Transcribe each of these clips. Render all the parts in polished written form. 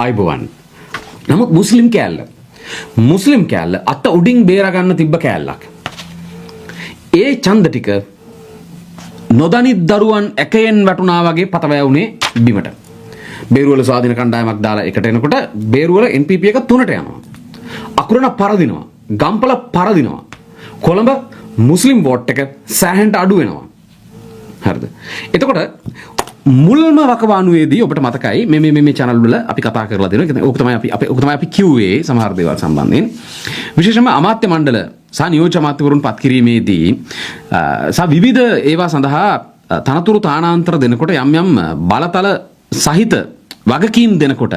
ආයිබෝවන්. නමුත් මුස්ලිම් කෑල්ල අත උඩින් බේරගන්න තිබ්බ කෑල්ලක්. ඒ ඡන්ද ටික නොදනිත් දරුවන් එකයෙන් වැටුණා වගේ පතවැවුනේ බිමට. බේරුවල ස්වාධීන කණ්ඩායමක් දාලා එකට එනකොට බේරුවල NPP එක 3ට යනවා. අකුරණ පරදිනවා. ගම්පල පරදිනවා. කොළඹ මුස්ලිම් වෝට් එක සෑහෙන්න අඩු වෙනවා. හරිද? එතකොට මුල්ම වකවානුවේදී ඔබට මතකයි මේ channel වල අපි කතා කරලා දෙනවා. ඕක තමයි අපි කිව්වේ සමහර දේවල් සම්බන්ධයෙන්. විශේෂයෙන්ම අමාත්‍ය මණ්ඩල සහ නියෝජ්‍ය අමාත්‍යවරුන් පත් කිරීමේදී සහ විවිධ ඒවා සඳහා තනතුරු තානාන්තර දෙනකොට යම් බලතල සහිත වගකීම් දෙනකොට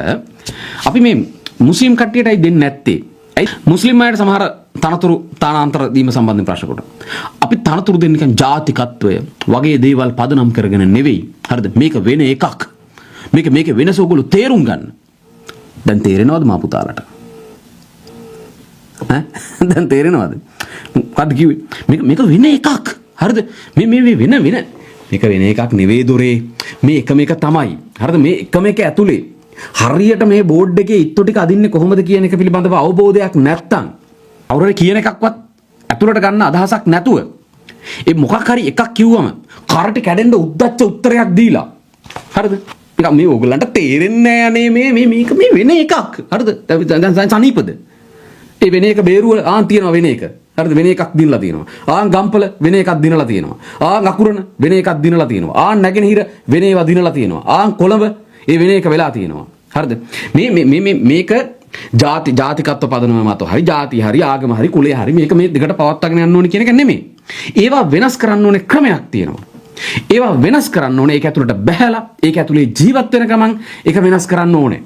අපි මේ මුස්ලිම් කට්ටියටයි දෙන්නේ නැත්තේ. මුස්ලිම් අයට සමහර තනතුරු තානාන්තර දීම සම්බන්ධයෙන් ප්‍රශ්න කොට අපි තනතුරු දෙන්නේ නිකන් ජාතිකත්වය වගේ දේවල් පදනම් කරගෙන නෙවෙයි. හරිද? මේක වෙන එකක්. මේක වෙනස ඔයගොල්ලෝ තේරුම් ගන්න. දැන් තේරෙනවද මා පුතාලට? දැන් තේරෙනවද? මොකද්ද කිව්වේ? මේක වෙන එකක්. හරිද? මේ වෙන මේක වෙන එකක් නෙවෙයි දොරේ. මේ එකම එක තමයි. හරිද? මේ එකම එක ඇතුලේ හරියට මේ බෝඩ් එකේ ඉත්තු ටික අදින්නේ කොහොමද කියන එක පිළිබඳව අවබෝධයක් නැත්තම් අවුරුදු කියන එකක්වත් ඇතුළට ගන්න අදහසක් නැතුව ඒ මොකක් හරි එකක් කිව්වම කරට කැඩෙන්න උද්දච්ච උත්තරයක් දීලා හරිද? නිකන් මේ ඕගලන්ට තේරෙන්නේ නැහැ මේක මේ වෙන එකක්. හරිද? දැන් සනීපද? ඒ වෙන එක බේරුව තියනවා වෙන එක. හරිද? වෙන එකක් දිනලා තියෙනවා. ගම්පල වෙන එකක් දිනලා තියෙනවා. අකුරණ වෙන එකක් දිනලා තියෙනවා. නැගෙනහිර වෙන ඒවා දිනලා තියෙනවා. කොළඹ ඒ වෙන එක වෙලා තියෙනවා. හරිද? මේක ජාතිකත්ව පදනම මත හරි ජාති හරි ආගම හරි කුලය හරි මේක මේ දෙකට පවත්වාගෙන යන්න ඕනේ කියන එක නෙමෙයි. ඒවා වෙනස් කරන්න ඕනේ ක්‍රමයක් තියෙනවා. ඒවා වෙනස් කරන්න ඕනේ ඒක ඇතුළට බහැලා ඒක ඇතුලේ ජීවත් වෙන ගමන් ඒක වෙනස් කරන්න ඕනේ.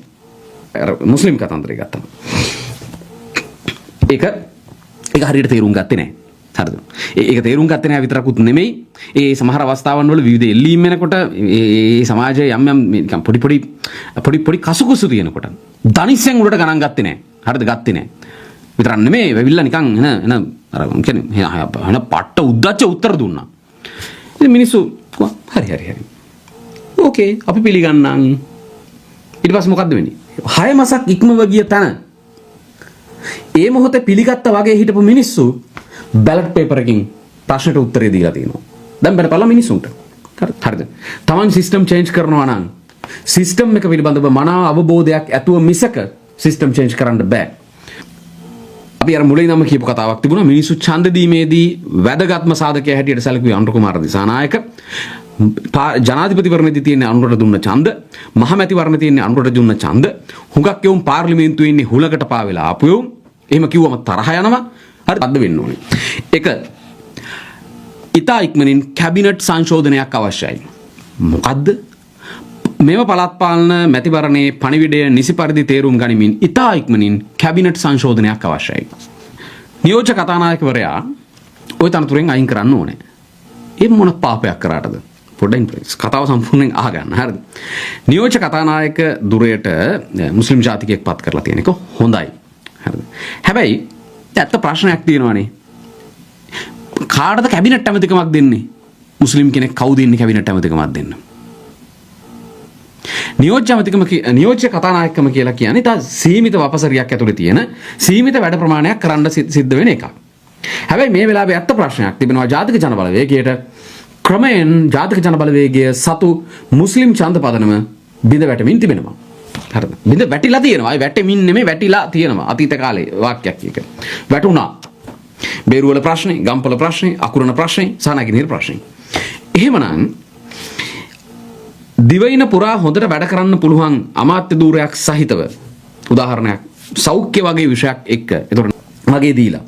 මුස්ලිම් කතන්දරය ගත්තා. ඒක හරියට තේරුම් ගත්තේ නැහැ. හරිද? ඒක තේරුම් ගත්තේ නැහැ විතරකුත් නෙමෙයි. ඒ සමහර අවස්ථාවන් වල විවිධ එල්ලීම් වෙනකොට ඒ සමාජයේ යම් නිකන් පොඩි කසුකුසු තියෙනකොට දනිස්සෙන් උඩට ගණන් ගත්තේ නැහැ. හරිද? ගත්තේ නැහැ. විතරක් නෙමෙයි වෙවිලා නිකන් එන අර කියන්නේ පට්ට උද්දච්ච උත්තර දුන්නා. ඉතින් මිනිස්සු හරි. ඕකේ අපි පිළිගන්නම්. ඊට පස්සේ මොකද්ද වෙන්නේ? 6 මාසක් ඉක්මව ගිය තැන ඒ මොහොතේ පිළිගත්තා වගේ හිටපු මිනිස්සු බැලට් පේපර් එකකින් ප්‍රශ්නට උත්තරේ දීලා තියෙනවා. දැන් බලපල්ලා මිනිස්සුන්ට. හරිද? තමන් සිස්ටම් චේන්ජ් කරනවා නම් සිස්ටම් එක පිළිබඳව මනා අවබෝධයක් ඇතුව මිසක සිස්ටම් චේන්ජ් කරන්න බෑ. අපි අර මුලින් නම් කියපු කතාවක් තිබුණා මිනිස්සු ඡන්ද දීමේදී වැදගත්ම සාධකය හැටියට සැලකුවේ අනුර කුමාර දිසානායක. ජනාධිපතිවරණයේදී තියෙන අනුරට දුන්න ඡන්ද, මහමැතිවරණයේ තියෙන අනුරට දුන්න ඡන්ද, හුඟක් යවුම් පාර්ලිමේන්තුවේ ඉන්නේ හුලකට පාවෙලා ආපු යවුම්. එහෙම කිව්වම තරහ යනවා. හරි අද්ද වෙන්න ඕනේ. ඒක ඉතා ඉක්මනින් කැබිනට් සංශෝධනයක් අවශ්‍යයි. මොකද්ද? මේව පළාත් පාලන මැතිවරණයේ පණිවිඩය නිසි පරිදි තේරුම් ගනිමින් ඉතා ඉක්මනින් කැබිනට් සංශෝධනයක් අවශ්‍යයි. නියෝජ්‍ය කතානායකවරයා ওই තනතුරෙන් අයින් කරන්න ඕනේ. ඒ මොන පාපයක් කරාටද? පොඩ්ඩක් කතාව සම්පූර්ණයෙන් අහගන්න. හරිද? නියෝජ්‍ය කතානායක දුරයට මුස්ලිම් ජාතිකයෙක් පත් කරලා තියෙන එක හොඳයි. හරිද? හැබැයි ඇත්ත ප්‍රශ්නයක් තියෙනවානේ. කාටද කැබිනට් ඇමතිකමක් දෙන්නේ? මුස්ලිම් කෙනෙක් කවුද ඉන්නේ කැබිනට් ඇමතිකමක් දෙන්න? නියෝජ්‍ය කතානායකකම කියලා කියන්නේ තා සීමිත වපසරියක් ඇතුලේ තියෙන සීමිත වැඩ ප්‍රමාණයක් කරන්න සිද්ධ වෙන එකක්. හැබැයි මේ වෙලාවේ ඇත්ත ප්‍රශ්නයක් තිබෙනවා ජාතික ජන බලවේගයට ක්‍රමයෙන් ජාතික ජන බලවේගය සතු මුස්ලිම් ඡන්ද පදනම බිඳ වැටෙමින් තිබෙනවා. හරිද? බිඳ වැටිලා තියෙනවා. ඒ වැටෙමින් නෙමෙයි වැටිලා තියෙනවා. අතීත කාලේ වාක්‍යයක් එක. වැටුණා. බේරුවල ප්‍රශ්නේ, ගම්පල ප්‍රශ්නේ, අකුරණ ප්‍රශ්නේ, සානාගිනීර ප්‍රශ්නේ. එහෙමනම් දිවයින පුරා හොඳට වැඩ කරන්න පුළුවන් අමාත්‍ය ධූරයක් සහිතව උදාහරණයක් සෞඛ්‍ය වගේ විෂයක් එක්ක ඒතකොට වගේ දීලා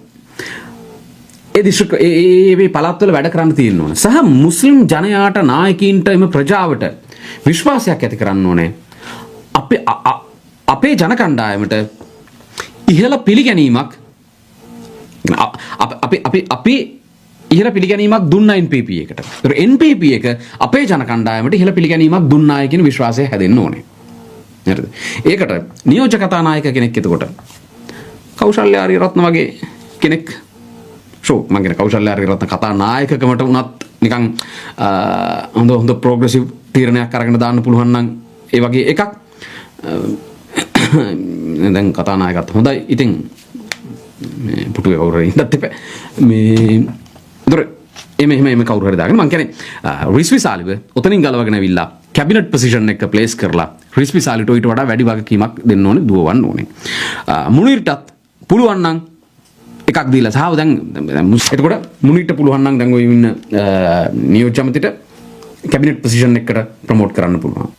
ඒ දිශක ඒ පළාත්වල වැඩ කරන්න තියෙන්න ඕන. සහ මුස්ලිම් ජනයාට නායකයින්ට එම ප්‍රජාවට විශ්වාසයක් ඇති කරන්න ඕනේ. අපේ ජන කණ්ඩායමට ඉහළ පිළිගැනීමක් අපි ඉහළ පිළිගැනීමක් දුන්නා NPP එකට. ඒතර NPP එක අපේ ජන කණ්ඩායමට ඉහළ පිළිගැනීමක් දුන්නායි කියන විශ්වාසය හැදෙන්න ඕනේ. හරිද? ඒකට නියෝජ්‍ය කතානායක කෙනෙක් එතකොට කෞශල්‍ය ආරියරත්න වගේ කෙනෙක් මම කියන කෞශල්‍ය ආරියරත්න කතානායකකමට උනත් නිකන් හොඳ ප්‍රෝග්‍රෙසිව් තීරණයක් අරගෙන දාන්න පුළුවන් නම් ඒ වගේ එකක් දැන් කතානායකත් හොඳයි. ඉතින් මේ පුටුවේ කවුරු හරි ඉඳත් එපා. මේ දොර එමෙ කවුරු හරි දාගෙන මං කියන්නේ රිස්වි සාලිව ඔතනින් ගලවගෙන ඇවිල්ලා කැබිනට් පොසිෂන් එක ප්ලේස් කරලා රිස්වි සාලිට ඊට වඩා වැඩි වගකීමක් දෙන්න ඕනේ, දුවවන්න ඕනේ. මුනිර්ටත් පුළුවන් නම් එකක් දීලා සාව දැන් එතකොට මුනිර්ට පුළුවන් නම් දැන් ඔය ඉන්න නියෝජ්‍ය අමාත්‍යට කැබිනට් පොසිෂන් එකකට ප්‍රොමෝට් කරන්න පුළුවන්.